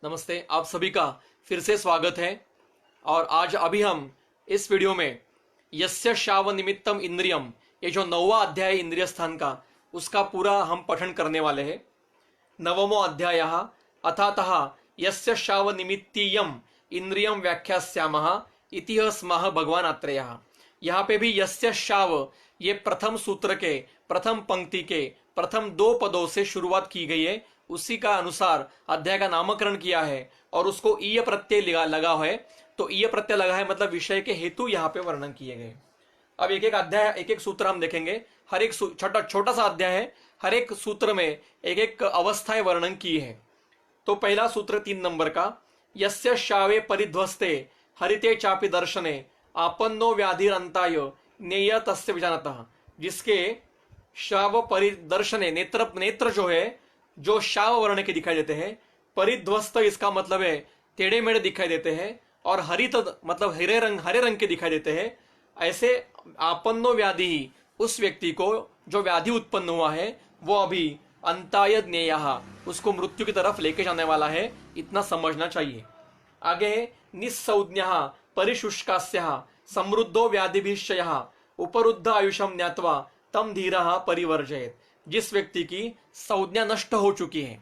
नमस्ते, आप सभी का फिर से स्वागत है। और आज अभी हम इस वीडियो में यस्य शाव निमित्तम इंद्रियम, ये जो 9वां अध्याय इंद्रिय स्थान का, उसका पूरा हम पठन करने वाले हैं। 9वां अध्याय अथातः यस्य शाव निमित्तीयम इंद्रियम व्याख्यास्यामः इति स्मः भगवान आत्रेयः। यहाँ पे भी यस्य शाव, ये प्रथम सूत्र के प्रथम पंक्ति के प्रथम 2 पदों से शुरुआत की गई है। उसी का अनुसार अध्याय का नामकरण किया है और उसको ईय प्रत्यय लगा है। तो ईय प्रत्यय लगा है मतलब विषय के हेतु यहाँ पे वर्णन किए गए। अब एक एक अध्याय एक एक सूत्र हम देखेंगे। हर एक छोटा सा अध्याय है, हर एक सूत्र में एक एक अवस्थाएं वर्णन की है। तो पहला सूत्र 3 नंबर का, यस्य शावे परिध्वस्ते हरिते चापि दर्शने आपन्नो व्याधिरंताय नेय तस्य विजानतः। जिसके शाव परिदर्शने, नेत्र जो है, जो शाव वर्ण के दिखाई देते हैं। परिध्वस्त इसका मतलब है टेढ़े मेढ़े दिखाई देते हैं, और हरित मतलब हरे रंग के दिखाई देते हैं। ऐसे आपन्नो व्याधि, उस व्यक्ति को जो व्याधि उत्पन्न हुआ है वो अभी अंताय ज्ञेयः, उसको मृत्यु की तरफ लेके जाने वाला है, इतना समझना चाहिए। आगे निस्संज्ञः परिशुष्कास्यः समृद्धो व्याधिभिश्चयः उपरुद्ध आयुषम ज्ञात्वा तम धीरः परिवर्जयेत्। जिस व्यक्ति की संज्ञा नष्ट हो चुकी है,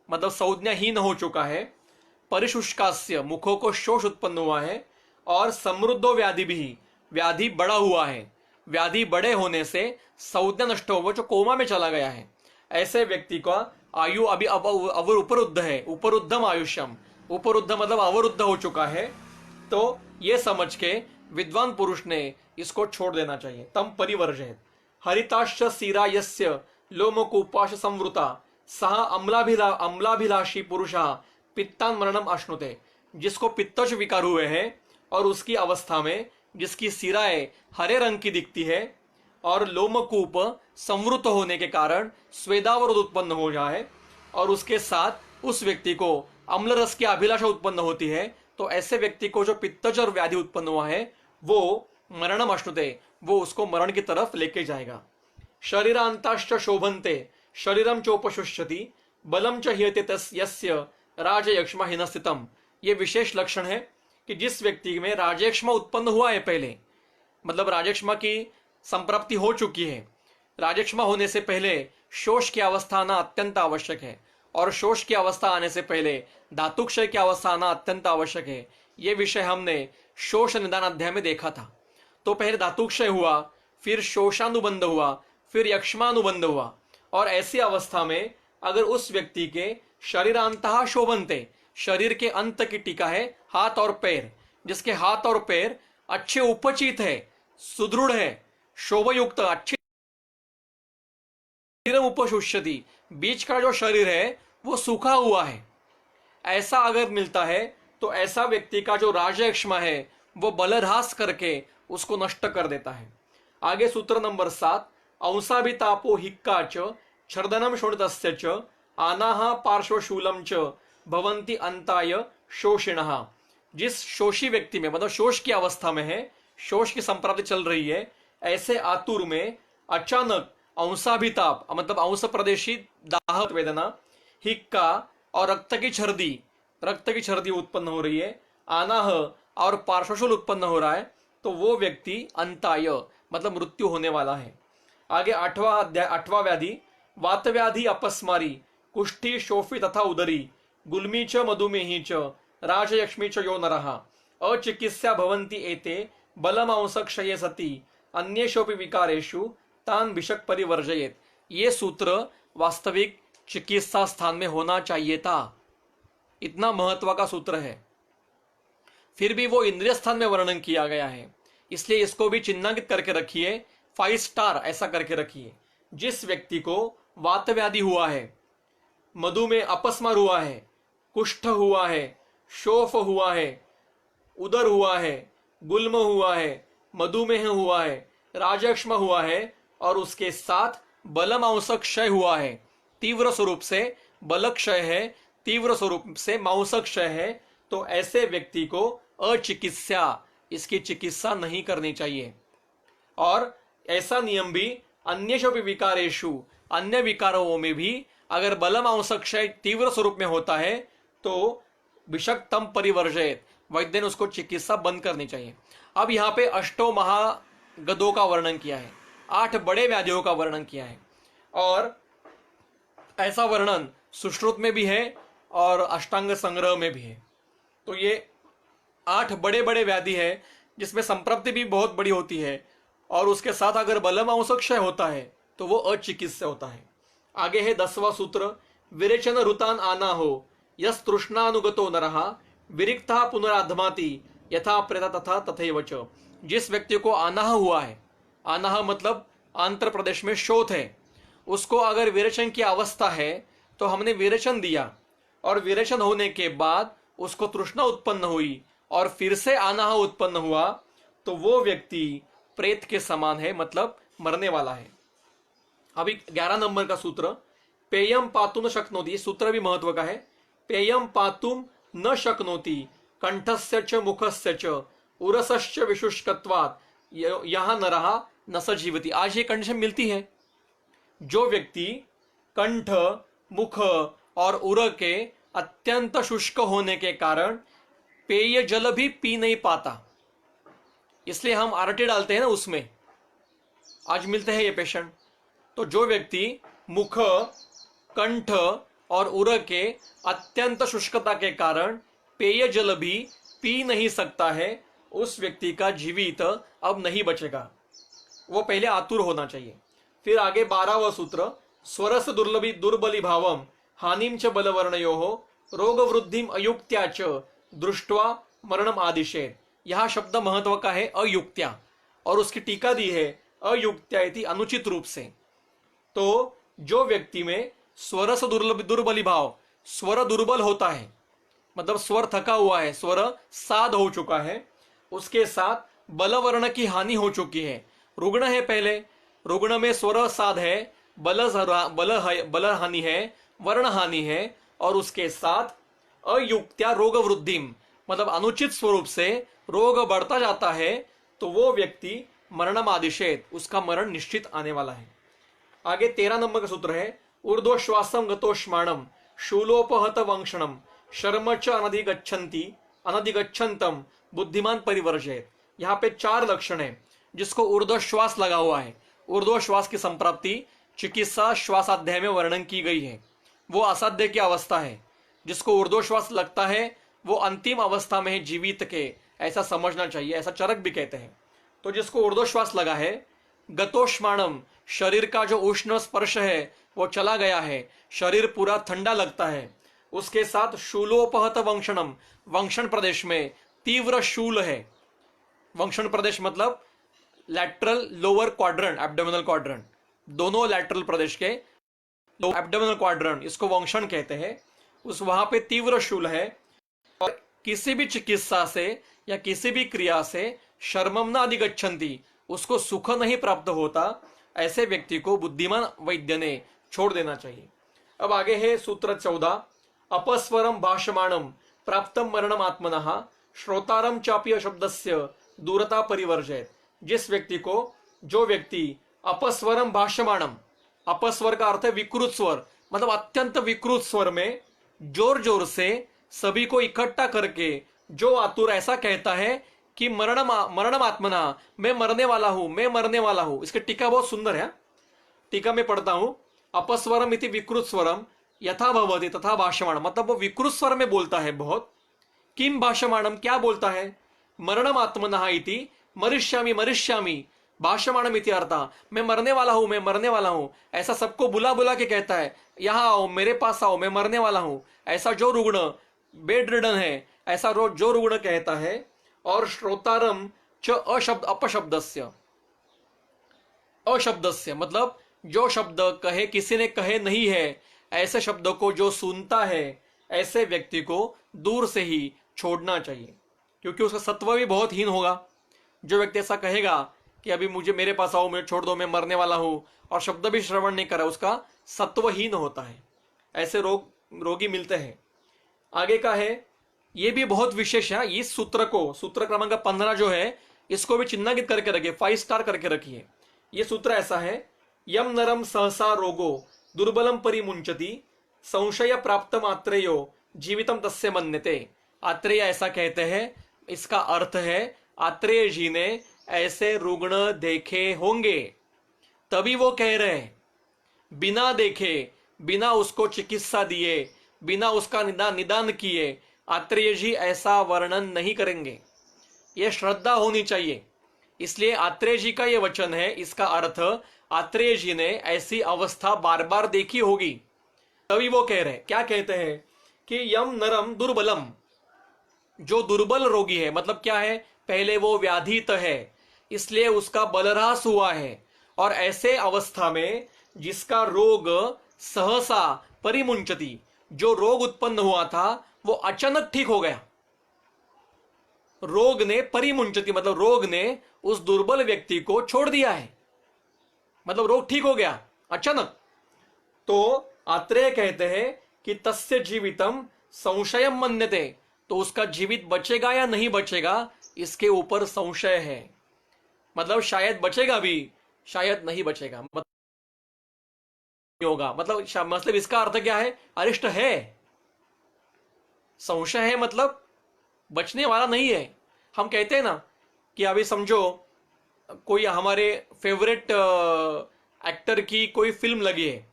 मतलब संज्ञाहीन हो चुका है, परिशुष्कास्य मुखों को शोष उत्पन्न हुआ है, और समृद्धो व्याधि भी, व्याधि बड़ा हुआ है, व्याधि बड़े होने से संज्ञा नष्ट हो, जो कोमा में चला गया है, ऐसे व्यक्ति का आयु अभी उपरुद्ध है। उपरुद्धम आयुष्यम, उपरुद्ध मतलब अवरुद्ध हो चुका है। तो ये समझ के विद्वान पुरुष ने इसको छोड़ देना चाहिए। तम परिवर्जयेत्। हरिताश्च सीरा यस्य लोमकूपाश संवृता सह अम्लाभिलाषी पुरुषः पित्तान मरणम अश्नुते। जिसको पित्तज विकार हुए हैं और उसकी अवस्था में जिसकी सिराएं हरे रंग की दिखती है और लोमकूप संवृत होने के कारण स्वेदावरोध उत्पन्न हो जाए, और उसके साथ उस व्यक्ति को अम्ल रस की अभिलाषा उत्पन्न होती है, तो ऐसे व्यक्ति को जो पित्तज और व्याधि उत्पन्न हुआ है वो मरणम अश्नुते, वो उसको मरण की तरफ लेके जाएगा। शरीरांताश्च शोभन्ते शरीरम चोपशुष्यति बलम च ह्येते यस्य राजयक्ष्मा हिनस्थितम। ये विशेष लक्षण है कि जिस व्यक्ति में राजयक्ष्मा उत्पन्न हुआ है पहले, मतलब राजयक्ष्मा की संप्राप्ति हो चुकी है, राजयक्ष्मा होने से पहले शोष की अवस्था आना अत्यंत आवश्यक है, और शोष की अवस्था आने से पहले धातुक्षय की अवस्था आना अत्यंत आवश्यक है। ये विषय हमने शोष निदान अध्याय में देखा था। तो पहले धातुक्षय हुआ, फिर शोषानुबंध हुआ, फिर यक्ष्मानुबंध हुआ, और ऐसी अवस्था में अगर उस व्यक्ति के शरीरांतः शोभन्ते, शरीर के अंत की टीका है हाथ और पैर, जिसके हाथ और पैर अच्छे उपचित है, सुदृढ़ है, शोभयुक्त, अच्छे उपशुष्यति, बीच का जो शरीर है वो सूखा हुआ है, ऐसा अगर मिलता है तो ऐसा व्यक्ति का जो राजयक्ष्मा है वो बलरहास करके उसको नष्ट कर देता है। आगे सूत्र नंबर 7, अंसाभितापो हिक्का च छर्दनम शोणितस्य च आनाहा पार्श्वशूलम च भवन्ति अंताय शोषिणः। जिस शोषी व्यक्ति में, मतलब शोष की अवस्था में है, शोष की संप्राप्ति चल रही है, ऐसे आतुर में अचानक अंसाभिताप मतलब अंश प्रदेशी दाह वेदना, हिक्का और रक्त की छर्दी उत्पन्न हो रही है, आनाह और पार्श्वशूल उत्पन्न हो रहा है, तो वो व्यक्ति अंताय मतलब मृत्यु होने वाला है। आगे 8वां व्याधि, वात व्याधि अपस्मारी कुष्ठी शोफी तथा उदरी गुल्मी च मधुमेही च राजयक्ष्मी च यो नरः अचिकित्सा भवन्ति एते बलमांस क्षये सति अन्येषोपि विकारेषु तान विषक परिवर्जयेत्। ये सूत्र वास्तविक चिकित्सा स्थान में होना चाहिए था, इतना महत्व का सूत्र है। फिर भी वो इंद्रिय स्थान में वर्णन किया गया है, इसलिए इसको भी चिन्हांकित करके रखिए, 5 स्टार ऐसा करके रखिए। जिस व्यक्ति को वात व्याधि हुआ है, मधुमेह अपस्मार हुआ है, कुष्ठ हुआ है, शोफ हुआ है, उदर हुआ है, गुल्म हुआ है, मधुमेह हुआ है, राजयक्ष्मा हुआ है, और उसके साथ बलमांस क्षय हुआ है, तीव्र स्वरूप से बल क्षय है, तीव्र स्वरूप से मांस क्षय है, तो ऐसे व्यक्ति को अचिकित्सा, इसकी चिकित्सा नहीं करनी चाहिए। और ऐसा नियम भी अन्येषु विकारेषु, अन्य विकारों में भी अगर बलमांस क्षय तीव्र स्वरूप में होता है तो विषक्तम परिवर्जयेत, वैद्य ने उसको चिकित्सा बंद करनी चाहिए। अब यहाँ पे अष्टो महागदों का वर्णन किया है, 8 बड़े व्याधियों का वर्णन किया है, और ऐसा वर्णन सुश्रुत में भी है और अष्टांग संग्रह में भी है। तो ये 8 बड़े बड़े व्याधि है जिसमें संप्रप्ति भी बहुत बड़ी होती है, और उसके साथ अगर बलमांसक्षय होता है तो वो अचिकित्स्य होता है। आगे है 10वां सूत्र, विरेचन ऋतान आना हो यस तृष्णानुगतो नरहा विरिक्ता पुनराधमाति यथा प्रेता तथा तथैव च। जिस व्यक्ति को आनाह हुआ है, आनाह मतलब आंध्र प्रदेश में शोथ है, उसको अगर विरेचन की अवस्था है तो हमने विरेचन दिया और विरेचन होने के बाद उसको तृष्णा उत्पन्न हुई और फिर से आनाह उत्पन्न हुआ, तो वो व्यक्ति प्रेत के समान है, मतलब मरने वाला है। अभी 11 नंबर का सूत्र, पेयम पातुम न शक्नोति, सूत्र भी महत्व का है। पेयम पातुम न शक्नोति कंठस्य च मुखस्य च उरसश्च विशुष्कत्वात् यहाँ न रहा न स जीवति। आज ये कंडीशन मिलती है, जो व्यक्ति कंठ, मुख और उर के अत्यंत शुष्क होने के कारण पेय जल भी पी नहीं पाता, इसलिए हम आरटी डालते हैं ना उसमें, आज मिलते हैं ये पेशेंट। तो जो व्यक्ति मुख, कंठ और उर के अत्यंत शुष्कता के कारण पेय जल भी पी नहीं सकता है, उस व्यक्ति का जीवित अब नहीं बचेगा, वो पहले आतुर होना चाहिए। फिर आगे 12वां सूत्र, स्वरस दुर्लभी दुर्बली भावम हानिम च बलवर्णयोः रोग वृद्धिम अयुक्त्या च दृष्ट्वा मरणम आदिशेत। यह शब्द महत्व का है, अयुक्त्या, और उसकी टीका दी है अयुक्त्या इति अनुचित रूप से। तो जो व्यक्ति में स्वरस दुर्बली भाव, स्वर दुर्बल होता है, मतलब स्वर थका हुआ है, स्वर साध हो चुका है, उसके साथ बलवर्ण की हानि हो चुकी है, रुग्ण है, पहले रुग्ण में स्वर साध है, बल हानि है, वर्ण हानि है, और उसके साथ अयुक्त्या रोग वृद्धिम, मतलब अनुचित स्वरूप से रोग बढ़ता जाता है, तो वो व्यक्ति मरणम आदिशेत, उसका मरण निश्चित आने वाला है। आगे 13 नंबर का सूत्र है, ऊर्ध्वश्वासम गतोष्माणम शूलोपहत वंक्षणम शर्म च अनधिगच्छन्तम बुद्धिमान परिवर्जयेत। यहाँ पे 4 लक्षण है जिसको ऊर्ध्वश्वास लगा हुआ है। ऊर्ध्वश्वास की संप्राप्ति चिकित्सा श्वासाध्याय में वर्णन की गई है। वो असाध्य की अवस्था है, जिसको ऊर्ध्वश्वास लगता है वो अंतिम अवस्था में है जीवित के, ऐसा समझना चाहिए, ऐसा चरक भी कहते हैं। तो जिसको ऊर्ध्वश्वास लगा है, गतोष्माणम, शरीर का जो उष्ण स्पर्श है वो चला गया है, शरीर पूरा ठंडा लगता है, उसके साथ शूलोपहत वंक्षणम, वंक्षण प्रदेश में तीव्र शूल है। वंक्षण प्रदेश मतलब lateral lower quadrant, abdominal quadrant, दोनों लैटरल प्रदेश के एब्डोमिनल क्वाड्रेंट, इसको वंक्षण कहते हैं। उस वहां पे तीव्र शूल है, और किसी भी चिकित्सा से या किसी भी क्रिया से शर्मम न अधिगच्छन्ति, उसको सुख नहीं प्राप्त होता, ऐसे व्यक्ति को बुद्धिमान वैद्य ने छोड़ देना चाहिए। अब आगे है सूत्र 14, अपस्वरम भाषमाणम प्राप्तम मरणम आत्मनः श्रोतारम चापि शब्दस्य दूरता परिवर्जयेत। जिस व्यक्ति को, जो व्यक्ति अपस्वरम भाषमाणम, अपस्वर का अर्थ है विकृत स्वर, मतलब अत्यंत विकृत स्वर में जोर जोर से सभी को इकट्ठा करके जो आतुर ऐसा कहता है कि मरणम आत्मना, मैं मरने वाला हूं, मैं मरने वाला हूं। इसकी टीका बहुत सुंदर है, टीका में पढ़ता हूं, अपस्वरम इति विकृत स्वरम यथा भवति तथा भाषमाणम, मतलब वो विकृत स्वर में बोलता है बहुत। किम भाषमाणम, क्या बोलता है, मरणम आत्मनः इति मरिष्यामि मरिष्यामि भाषमाणम इति अर्था, मैं मरने वाला हूं, मैं मरने वाला हूं, ऐसा सबको बुला बुला के कहता है, यहां आओ, मेरे पास आओ, मैं मरने वाला हूं। ऐसा जो रुग्ण बेड रिडन है, ऐसा जो रुग्ण कहता है। और श्रोतारम च अपशब्दस्य, अशब्दस्य मतलब जो शब्द कहे किसी ने कहे नहीं है, ऐसे शब्दों को जो सुनता है, ऐसे व्यक्ति को दूर से ही छोड़ना चाहिए, क्योंकि उसका सत्व भी बहुत हीन होगा। जो व्यक्ति ऐसा कहेगा कि अभी मुझे मेरे पास आओ, मैं छोड़ दो, मैं मरने वाला हूं, और शब्द भी श्रवण नहीं करा, उसका सत्वहीन होता है। ऐसे रोगी मिलते हैं। आगे का है, ये भी बहुत विशेष है, इस सूत्र को, सूत्र क्रमांक 15 जो है, इसको भी चिन्हांकित करके रखिए, 5 स्टार करके रखिए। ये सूत्र ऐसा है, यम नरम सहसा रोगो दुर्बलम परिमुंचति संशय प्राप्त मात्रेयो जीवितम तस्य मन्यते आत्रेय ऐसा कहते हैं, इसका अर्थ है आत्रेय जी ने ऐसे रुग्ण देखे होंगे, तभी वो कह रहे हैं। बिना देखे, बिना उसको चिकित्सा दिए, बिना उसका निदान किए आत्रेय जी ऐसा वर्णन नहीं करेंगे। यह श्रद्धा होनी चाहिए। इसलिए आत्रेय जी का यह वचन है, इसका अर्थ आत्रेय जी ने ऐसी अवस्था बार बार देखी होगी, तभी वो कह रहे हैं। क्या कहते हैं कि यम नरम दुर्बलम, जो दुर्बल रोगी है, मतलब क्या है, पहले वो व्याधित है इसलिए उसका बलरास हुआ है, और ऐसे अवस्था में जिसका रोग सहसा परिमुंचति, जो रोग उत्पन्न हुआ था वो अचानक ठीक हो गया। रोग ने परिमुंचति मतलब रोग ने उस दुर्बल व्यक्ति को छोड़ दिया है, मतलब रोग ठीक हो गया अचानक। तो आत्रेय कहते हैं कि तस्य जीवितम संशयम मन्यते, तो उसका जीवित बचेगा या नहीं बचेगा इसके ऊपर संशय है। मतलब शायद बचेगा भी, शायद नहीं बचेगा, मतलब होगा, मतलब इसका अर्थ क्या है, अरिष्ट है, संशय है, मतलब बचने वाला नहीं है। हम कहते हैं ना कि अभी समझो कोई हमारे फेवरेट एक्टर की कोई फिल्म लगी है,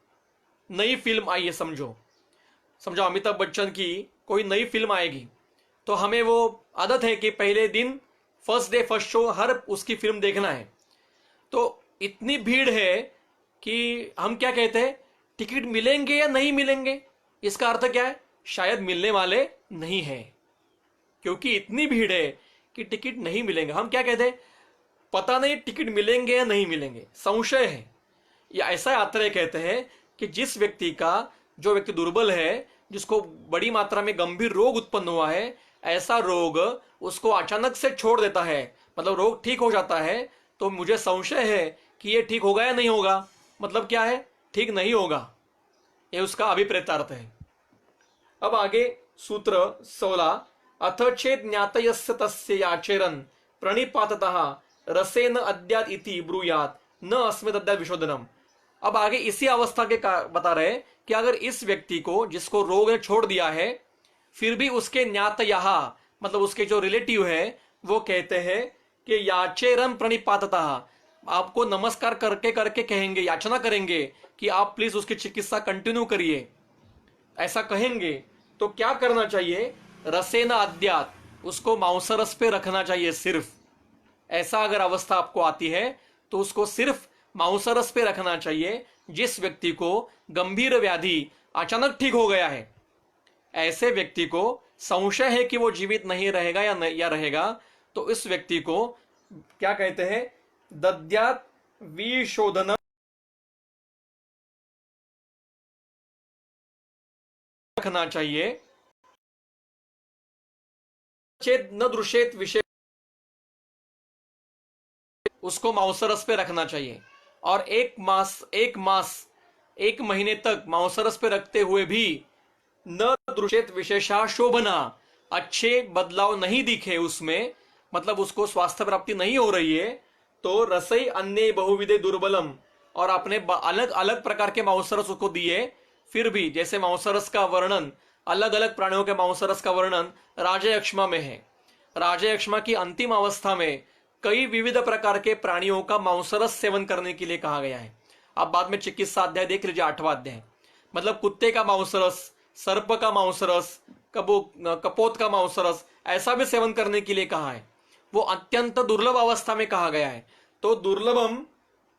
नई फिल्म आई है, समझो अमिताभ बच्चन की कोई नई फिल्म आएगी, तो हमें वो आदत है कि पहले दिन फर्स्ट डे फर्स्ट शो हर उसकी फिल्म देखना है। तो इतनी भीड़ है कि हम क्या कहते हैं, टिकट मिलेंगे या नहीं मिलेंगे, इसका अर्थ क्या है, शायद मिलने वाले नहीं है, क्योंकि इतनी भीड़ है कि टिकट नहीं मिलेंगे। हम क्या कहते हैं, पता नहीं टिकट मिलेंगे या नहीं मिलेंगे, संशय है। या ऐसा आत्रेय कहते हैं कि जिस व्यक्ति का, जो व्यक्ति दुर्बल है, जिसको बड़ी मात्रा में गंभीर रोग उत्पन्न हुआ है, ऐसा रोग उसको अचानक से छोड़ देता है, मतलब रोग ठीक हो जाता है, तो मुझे संशय है कि ये ठीक होगा या नहीं होगा। मतलब क्या है, ठीक नहीं होगा, ये उसका अभिप्रेतार्थ है। अब आगे सूत्र 16, अथ चेत ज्ञातयस्य तस्य याचेरन प्रणिपाततः रसेन अद्यात् इति ब्रूयात् न अस्मित् अद्यात् विशोधनम। अब आगे इसी अवस्था के बता रहे कि अगर इस व्यक्ति को, जिसको रोग ने छोड़ दिया है, फिर भी उसके ज्ञातयः मतलब उसके जो रिलेटिव है वो कहते हैं कि याचेरन प्रणिपाततः, आपको नमस्कार करके करके कहेंगे, याचना करेंगे कि आप प्लीज उसकी चिकित्सा कंटिन्यू करिए, ऐसा कहेंगे, तो क्या करना चाहिए, रसेन अद्यात्, उसको मांसरस पे रखना चाहिए सिर्फ। ऐसा अगर अवस्था आपको आती है तो उसको सिर्फ मांसरस पे रखना चाहिए। जिस व्यक्ति को गंभीर व्याधि अचानक ठीक हो गया है, ऐसे व्यक्ति को संशय है कि वो जीवित नहीं रहेगा या रहेगा, तो इस व्यक्ति को क्या कहते हैं, दद्यात् विशोधन रखना चाहिए। चेत न दृश्येत विषय, उसको मांसरस पे रखना चाहिए। और एक महीने तक मांसरस पे रखते हुए भी न दृश्येत विशेषा शोभना, अच्छे बदलाव नहीं दिखे उसमें, मतलब उसको स्वास्थ्य प्राप्ति नहीं हो रही है, तो रसई अन्य बहुविधे दुर्बलम, और अपने अलग अलग प्रकार के मांसरस उसको दिए, फिर भी जैसे मांसरस का वर्णन, अलग अलग प्राणियों के मांसरस का वर्णन राजयक्ष्मा में है। राजयक्ष्मा की अंतिम अवस्था में कई विविध प्रकार के प्राणियों का मांसरस सेवन करने के लिए कहा गया है। आप बाद में चिकित्सा अध्याय देख लीजिए, 8वां अध्याय, मतलब कुत्ते का मांसरस, सर्प का मांसरस, कपोत का मांसरस, ऐसा भी सेवन करने के लिए कहा है। वो अत्यंत दुर्लभ अवस्था में कहा गया है। तो दुर्लभम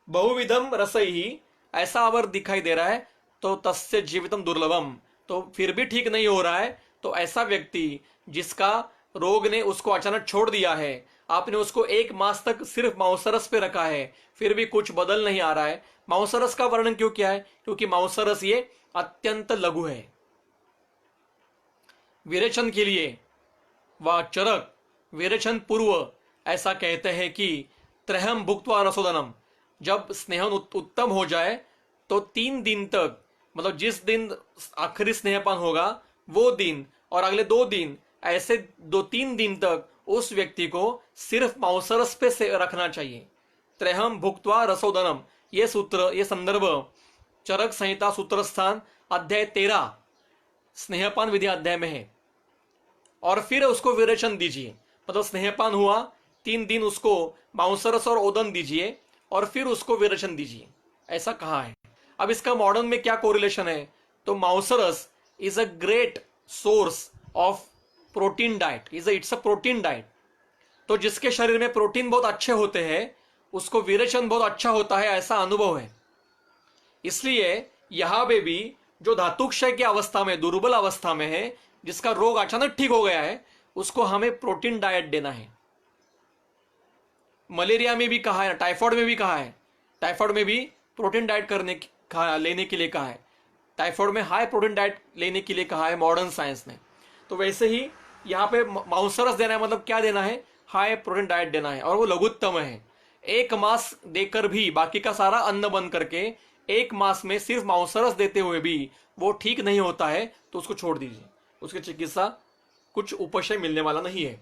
बहुविधम रसई, ऐसा अवर दिखाई दे रहा है, तो तस्य जीवितम दुर्लभम, तो फिर भी ठीक नहीं हो रहा है, तो ऐसा व्यक्ति जिसका रोग ने उसको अचानक छोड़ दिया है, आपने उसको 1 मास तक सिर्फ मांसरस पे रखा है, फिर भी कुछ बदल नहीं आ रहा है। मांसरस का वर्णन क्यों किया है, क्योंकि मांसरस ये अत्यंत लघु है। विरेचन के लिए व चरक विरेचन पूर्व ऐसा कहते हैं कि त्रयम भुक्त्वा रसोदनम, जब स्नेहन उत्तम हो जाए तो 3 दिन तक, मतलब जिस दिन आखिरी स्नेहपान होगा वो दिन और अगले 2 दिन, ऐसे 2-3 दिन तक उस व्यक्ति को सिर्फ मांसरस पे से रखना चाहिए। त्रयम भुक्त्वा रसोदनम, ये सूत्र, ये संदर्भ चरक संहिता सूत्र स्थान अध्याय 13 स्नेहपान विधि अध्याय में है। और फिर उसको विरेचन दीजिए, मतलब स्नेहपान हुआ 3 दिन उसको मांसरस और ओदन दीजिए और फिर उसको विरेचन दीजिए, ऐसा कहा है। अब इसका मॉडर्न में क्या कोरिलेशन है, तो मांसरस is a great source of protein diet, it's a protein diet. तो जिसके शरीर में प्रोटीन बहुत अच्छे होते हैं उसको विरेचन बहुत अच्छा होता है, ऐसा अनुभव है। इसलिए यहां पे भी जो धातुक्षय की अवस्था में, दुर्बल अवस्था में है, जिसका रोग अचानक ठीक हो गया है, उसको हमें प्रोटीन डाइट देना है। मलेरिया में भी कहा है, टाइफाइड में भी कहा है, टाइफाइड में भी प्रोटीन डाइट लेने के लिए कहा है, टाइफाइड में हाई प्रोटीन डाइट लेने के लिए कहा है मॉडर्न साइंस ने। तो वैसे ही यहाँ पे मांसरस देना है, मतलब क्या देना है, हाई प्रोटीन डाइट देना है, और वो लघुत्तम है। 1 मास देकर भी, बाकी का सारा अन्न बंद करके 1 मास में सिर्फ मांसरस देते हुए भी वो ठीक नहीं होता है, तो उसको छोड़ दीजिए, उसकी चिकित्सा कुछ उपशय मिलने वाला नहीं है।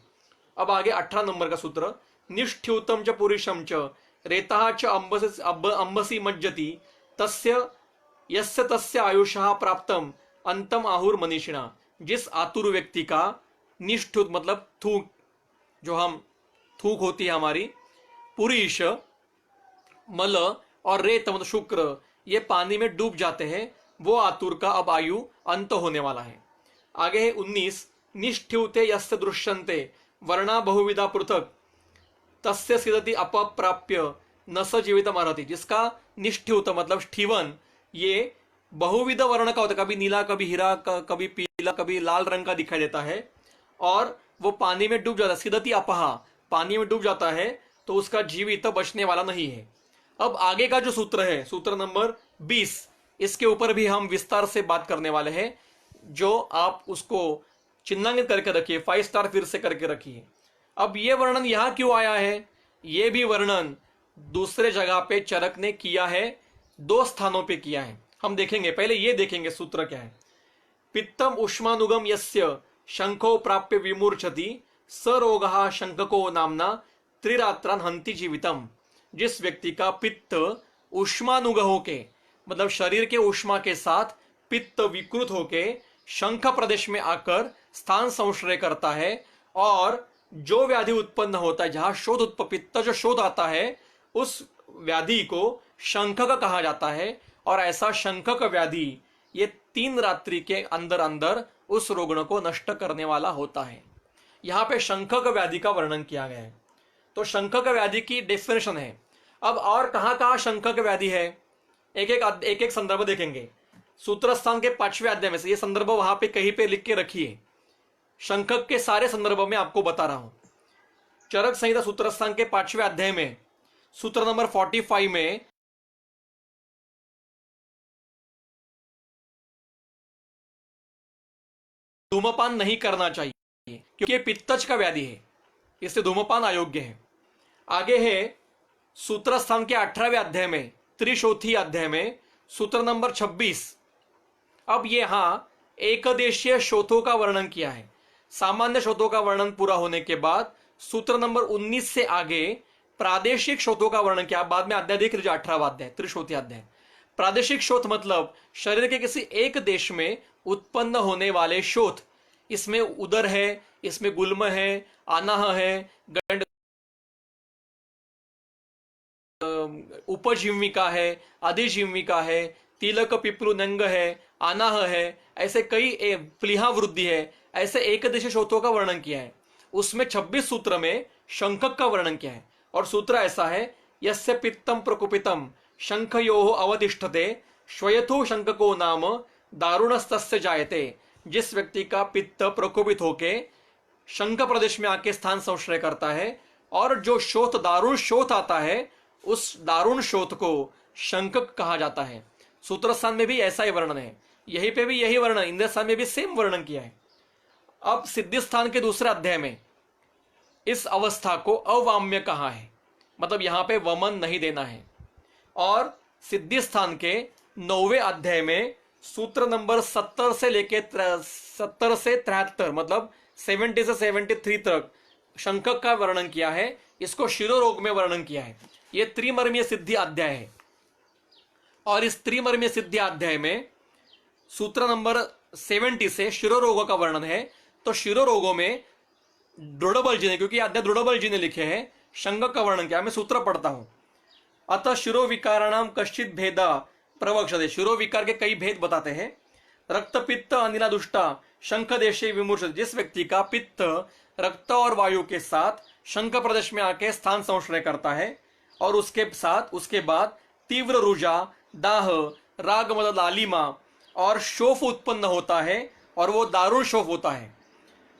अब आगे 18 नंबर का सूत्र, निष्ठ्यूतम च पुरुषम च रेता च अंबसी मज्जति तस्य यस्य तस्य आयुषः प्राप्तम अंतम आहुर मनीषिणा। जिस आतुर व्यक्ति का निष्ठुत मतलब थूक, जो हम थूक होती है हमारी, पुरुष, मल और रेत मतलब शुक्र, ये पानी में डूब जाते हैं, वो आतुर का अब आयु अंत होने वाला है। आगे है 19, निष्ठ्यूते यस्य दृश्यन्ते वर्णा बहुविधा पृथक तस्य सिदति अपप्राप्य न स जीवितम अर्हति। जिसका निष्ठ्यूत मतलब ठिवन, ये बहुविध वर्ण का होता है, कभी नीला, कभी हीरा, कभी पीला, कभी लाल रंग का दिखाई देता है, और वो पानी में डूब जाता है, सिदति अपहा, पानी में डूब जाता है, तो उसका जीवित बचने वाला नहीं है। अब आगे का जो सूत्र है, सूत्र नंबर 20, इसके ऊपर भी हम विस्तार से बात करने वाले हैं, जो आप उसको चिन्हांकित करके रखिए, 5 स्टार फिर से करके रखिए। अब ये वर्णन यहां क्यों आया है, ये भी वर्णन दूसरे जगह पे चरक ने किया है, 2 स्थानों पे किया है, हम देखेंगे। पहले ये देखेंगे सूत्र क्या है। पित्तम उष्मानुगम यस्य शंखो प्राप्य विमूर्छति स रोगः शंखको नामना त्रिरात्रान हंति जीवितम। जिस व्यक्ति का पित्त उष्मानुग होके, मतलब शरीर के उष्मा के साथ पित्त विकृत होके शंख प्रदेश में आकर स्थान संश्रय करता है, और जो व्याधि उत्पन्न होता है, जहां शोध पित्त जो शोध आता है, उस व्याधि को शंखक कहा जाता है। और ऐसा शंखक व्याधि ये 3 रात्रि के अंदर अंदर उस रोगण को नष्ट करने वाला होता है। यहाँ पे शंखक व्याधि का वर्णन किया गया है। तो शंखक व्याधि की डेफिनेशन है। अब और कहाँ कहाँ शंखक व्याधि है, एक एक संदर्भ देखेंगे। सूत्र स्थान के 5वें अध्याय में से ये संदर्भ वहां पे कहीं पे लिख के रखिए। शंखक के सारे संदर्भ में आपको बता रहा हूं। चरक संहिता सूत्र स्थान के 5वें अध्याय में सूत्र नंबर 45 में धूमपान नहीं करना चाहिए, क्योंकि ये पित्तज का व्याधि है, इससे धूमपान अयोग्य है। आगे है सूत्र स्थान के 18वें अध्याय में, त्रिशोथी अध्याय में सूत्र नंबर 26। अब यहां एकदेशीय शोथों का वर्णन किया है। सामान्य शोथों का वर्णन पूरा होने के बाद सूत्र नंबर 19 से आगे प्रादेशिक शोथों का वर्णन किया। बाद में अध्याय देख लीजिए, 18वां अध्याय, त्रिशोथी अध्याय। प्रादेशिक शोथ मतलब शरीर के किसी एक देश में उत्पन्न होने वाले शोथ। इसमें उदर है, इसमें गुल्म है, आनाह है, गंड उपजीविका है, अधिजीविका है, तिलक पिपलु नंग है, आनाह है, ऐसे कई प्लीहा वृद्धि है, ऐसे एक देशीय शोथों का वर्णन किया है। उसमें 26 सूत्र में शंखक का वर्णन किया है। और सूत्र ऐसा है, यस्य पित्तम प्रकुपितम शंखयोः अवतिष्ठते श्वयथो शंखको नाम दारुणस्तस्य जायते। जिस व्यक्ति का पित्त प्रकोपित होके शंख प्रदेश में आके स्थान संश्रय करता है, और जो शोथ दारुण शोथ आता है, उस दारुण शोथ को शंखक कहा जाता है। सूत्र स्थान में भी ऐसा ही वर्णन है, यहीं पे भी यही वर्णन, इंद्र स्थान में भी सेम वर्णन किया है। अब सिद्धि स्थान के दूसरे अध्याय में इस अवस्था को अवाम्य कहा है, मतलब यहां पे वमन नहीं देना है। और सिद्धि स्थान के 9वें अध्याय में सूत्र नंबर 70 से लेके 70 से 73 मतलब 70 से 73 तक शंखक का वर्णन किया है। इसको शिरोरोग में वर्णन किया है। यह त्रिमर्मीय सिद्धि अध्याय है। और इस त्रिमर्मीय सिद्धि अध्याय में सूत्र नंबर 70 से शिरोरोग का वर्णन है, तो शिरो रोगों में दृढ़बल जी ने, क्योंकि अध्याय दृढ़बल जी ने लिखे हैं, शंख का वर्णन किया। मैं सूत्र पढ़ता हूं। अतः शिरो विकाराणाम कश्चित भेदा प्रवक्षते। शिरो विकार के कई भेद बताते हैं। रक्त पित्त अनिलादुष्टा शंख देशे विमूर्छते। जिस व्यक्ति का पित्त रक्त और वायु के साथ शंख प्रदेश में आके स्थान संश्रय करता है और उसके बाद तीव्र रुजा, दाह, राग मद लालिमा और शोफ उत्पन्न होता है और वो दारुण शोफ होता है।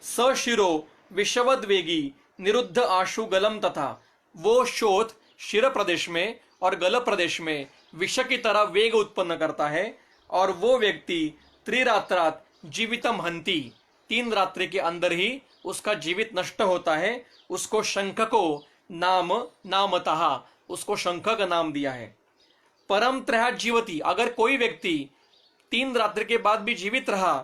सशिरो विषवद वेगी निरुद्ध आशु गलम तथा। वो शोथ शिर प्रदेश में और गल प्रदेश में विष की तरह वेग उत्पन्न करता है और वो व्यक्ति त्रिरात्रात जीवितम हंती। 3 रात्रि के अंदर ही उसका जीवित नष्ट होता है। उसको शंख को नामतः उसको शंख का नाम दिया है। परम त्रया जीवती। अगर कोई व्यक्ति 3 रात्रि के बाद भी जीवित रहा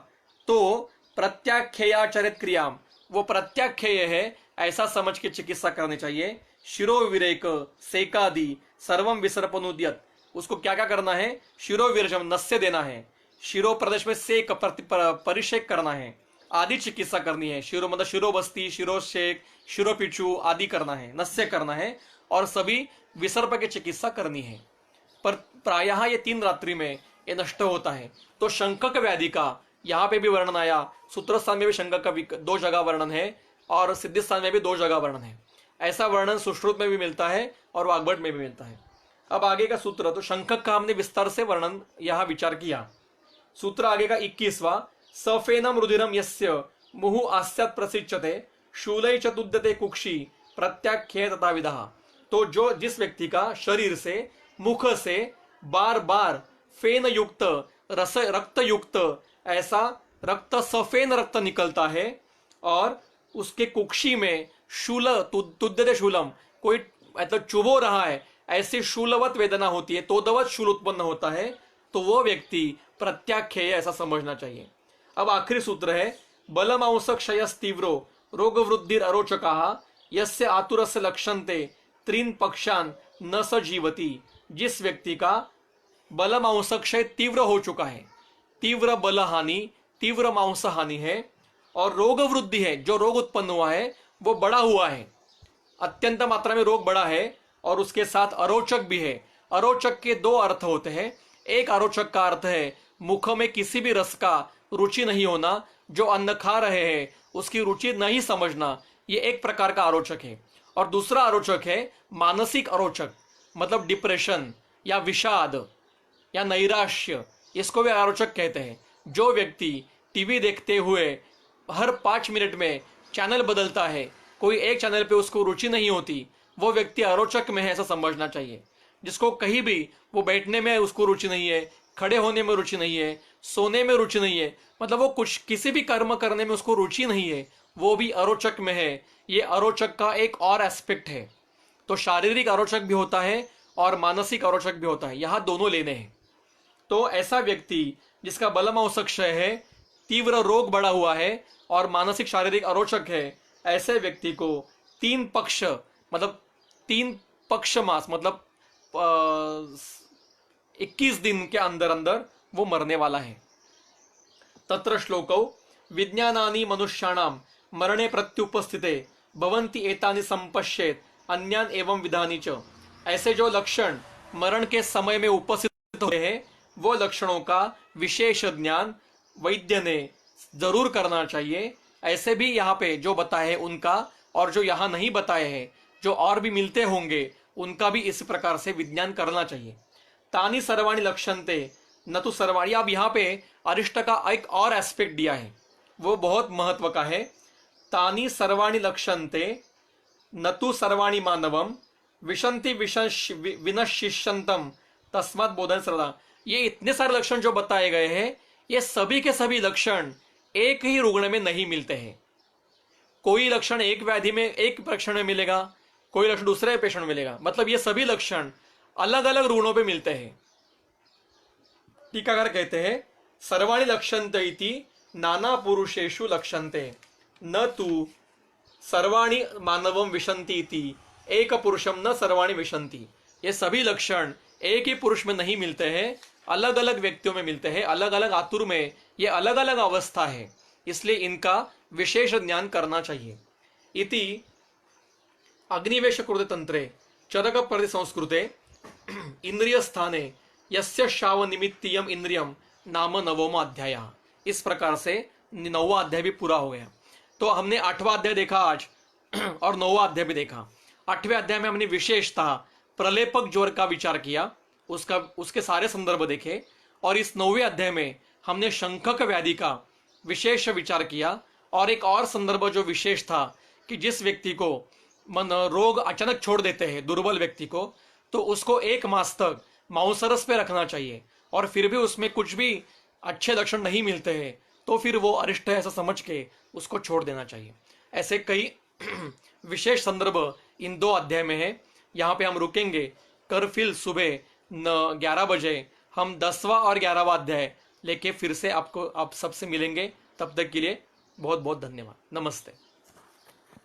तो प्रत्याख्ययाचरित क्रिया, वो प्रत्याख्यय है ऐसा समझ के चिकित्सा करनी चाहिए। शिरो विरेक सेकादि सर्वम विसर्पनुद्यत। उसको क्या क्या करना है? शिरो विरजम नस्य देना है, शिरो प्रदेश में सेक परिषेक करना है, आदि चिकित्सा करनी है। शिरो मतलब शिरोबस्ती, शिरोशेक, शिरोपिचू आदि करना है, नस्य करना है और सभी विसर्प की चिकित्सा करनी है। पर प्रायः ये 3 रात्रि में ये नष्ट होता है। तो शंखक व्याधि का यहाँ पे भी वर्णन आया। सूत्र स्थान में भी शंखक का 2 जगह वर्णन है और सिद्धि स्थान में भी 2 जगह वर्णन है। ऐसा वर्णन सुश्रुत में भी मिलता है और वाग्भट में भी मिलता है। अब आगे का सूत्र, तो शंखक का हमने विस्तार से वर्णन यहाँ विचार किया। सूत्र आगे का 21वां, सफेनम रुधिरम यस्य मुहु आस्यात् प्रसिच्यते शूलै च तुद्यते कुक्षी प्रत्याख्ये तथा विदः। तो जो जिस व्यक्ति का शरीर से, मुख से बार बार फेन युक्त रक्त युक्त ऐसा रक्त, सफेन रक्त निकलता है और उसके कुक्षी में शूल तुद्यते शूलम, कोई मतलब चुभो रहा है, ऐसी शूलवत वेदना होती है, तोदवत शूल उत्पन्न होता है, तो वो व्यक्ति प्रत्याख्येय ऐसा समझना चाहिए। अब आखिरी सूत्र है, बलमांस क्षयस तीव्रो रोग वृद्धिर अरोचकाः यस्य आतुरस्य लक्षन्ते त्रीन पक्षान न स जीवति। जिस व्यक्ति का बल मांस क्षय तीव्र हो चुका है, तीव्र बल हानि, तीव्र मांस हानि है और रोग वृद्धि है, जो रोग उत्पन्न हुआ है वो बड़ा हुआ है, अत्यंत मात्रा में रोग बड़ा है और उसके साथ अरोचक भी है। अरोचक के 2 अर्थ होते हैं। एक अरोचक का अर्थ है मुख में किसी भी रस का रुचि नहीं होना, जो अन्न खा रहे हैं उसकी रुचि नहीं समझना, ये एक प्रकार का अरोचक है। और दूसरा अरोचक है मानसिक अरोचक, मतलब डिप्रेशन या विषाद या नैराश्य, इसको भी अरोचक कहते हैं। जो व्यक्ति टीवी देखते हुए हर 5 मिनट में चैनल बदलता है, कोई एक चैनल पे उसको रुचि नहीं होती, वो व्यक्ति अरोचक में है ऐसा समझना चाहिए। जिसको कहीं भी वो बैठने में उसको रुचि नहीं है, खड़े होने में रुचि नहीं है, सोने में रुचि नहीं है, मतलब वो कुछ किसी भी कर्म करने में उसको रुचि नहीं है, वो भी अरोचक में है। ये अरोचक का एक और एस्पेक्ट है। तो शारीरिक अरोचक भी होता है और मानसिक अरोचक भी होता है, यहाँ दोनों लेने हैं। तो ऐसा व्यक्ति जिसका बलमांस क्षय है, तीव्र रोग बढ़ा हुआ है और मानसिक शारीरिक अरोचक है, ऐसे व्यक्ति को 3 पक्ष मतलब 3 पक्ष मास मतलब 21 दिन के अंदर अंदर वो मरने वाला है। तत्र श्लोकौ विज्ञानानि मनुष्याणाम मरणे प्रत्युपस्थिते भवन्ति एतानि संपश्येत अन्यान एवं विधानि च। ऐसे जो लक्षण मरण के समय में उपस्थित होते हैं, वो लक्षणों का विशेष ज्ञान वैद्य ने जरूर करना चाहिए। ऐसे भी यहाँ पे जो बताए हैं उनका, और जो यहाँ नहीं बताए हैं, जो और भी मिलते होंगे, उनका भी इस प्रकार से विज्ञान करना चाहिए। तानि सर्वाणि लक्षन्ते न तो सर्वाणि। अब यहाँ पे अरिष्ट का एक और एस्पेक्ट दिया है, वो बहुत महत्व का है। तानि सर्वाणि लक्षन्ते न तो सर्वाणि मानवम विशंति विनशिष्यंतम तस्मात् बोधन सरला। ये इतने सारे लक्षण जो बताए गए हैं, ये सभी के सभी लक्षण एक ही रुग्ण में नहीं मिलते हैं। कोई लक्षण एक व्याधि में एक लक्षण में मिलेगा, कोई लक्षण दूसरे पेशेंट में मिलेगा, मतलब ये सभी लक्षण अलग अलग रुग्णों पे मिलते हैं। टीकाकार कहते हैं सर्वाणि लक्षन्ते इति नाना पुरुषेषु लक्षन्ते न तु सर्वाणि मानवम विशन्ति इति एक पुरुषम न सर्वाणि विशन्ति। ये सभी लक्षण एक ही पुरुष में नहीं मिलते हैं, अलग अलग व्यक्तियों में मिलते हैं, अलग अलग आतुर में ये अलग अलग अवस्था है। इसलिए इनका विशेष ज्ञान करना चाहिए। इति अग्निवेश कृते तंत्रे चरक प्रति संस्कृते इंद्रिय स्थाने यस्य शाव निमित्तीयम इंद्रियम नाम नवमा अध्याय। इस प्रकार से 9वां अध्याय भी पूरा हो गया। तो हमने 8वां अध्याय देखा आज और 9वां अध्याय भी देखा। 8वें अध्याय में हमने विशेषतः प्रलेपक ज्वर का विचार किया, उसके सारे संदर्भ देखे, और इस 9वें अध्याय में हमने शंखक व्याधि का विशेष विचार किया। और एक और संदर्भ जो विशेष था कि जिस व्यक्ति को मन रोग अचानक छोड़ देते हैं, दुर्बल व्यक्ति को, तो उसको 1 मास तक मांसरस पे रखना चाहिए, और फिर भी उसमें कुछ भी अच्छे लक्षण नहीं मिलते हैं तो फिर वो अरिष्ट है ऐसा समझ के उसको छोड़ देना चाहिए। ऐसे कई विशेष संदर्भ इन 2 अध्याय में है। यहाँ पे हम रुकेंगे। कर फिर सुबह 11 बजे हम 10वां और 11वां अध्याय लेके फिर से आप सबसे मिलेंगे। तब तक के लिए बहुत बहुत धन्यवाद। नमस्ते।